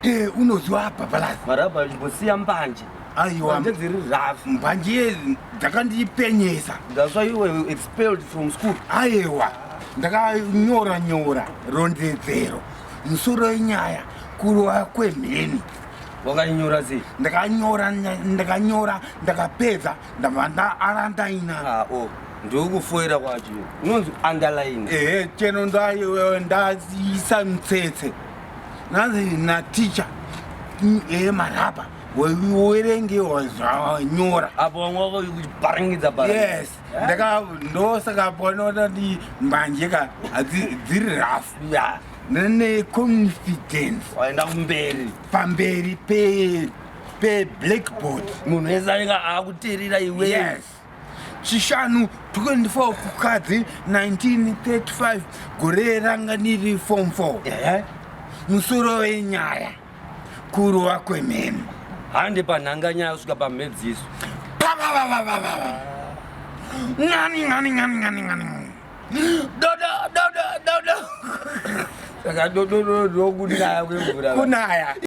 Unozwa Papalasi? Maraba chimbosiya mbanje. Aiwa, Dziri rough. mbanje dzakandipenyesa. That's why you were expelled from school. Aiwa, ndakanyora rondedzero musoro wenyaya kurwa kwemheni. Wakanyora sei? Ndakanyora ndakapedza ndabva ndarandaina. Ndikufoira kwacho. Unonzi underline. Cheno ndaisa mutsetse. Nanzi naticha Maraba weverenge wazvanyora. Apo vamwe vakubarangidza barangidza. Yes, ndosaka pona ndi mbanje dziri rafu nene confidence Waenda kumberi. pamberi pe blackboard. Munhu wese anenge akuteerera iwe. Yes. Chishanu 24 kukadzi 1935 gore ranga ndiri form 4. Musoro wenyaya kurwa kwemheni. Hande panhanganya kusvika pamhedziso. Ngani. Dodo. Saka dodo kunaya kwemvura. Kunaya.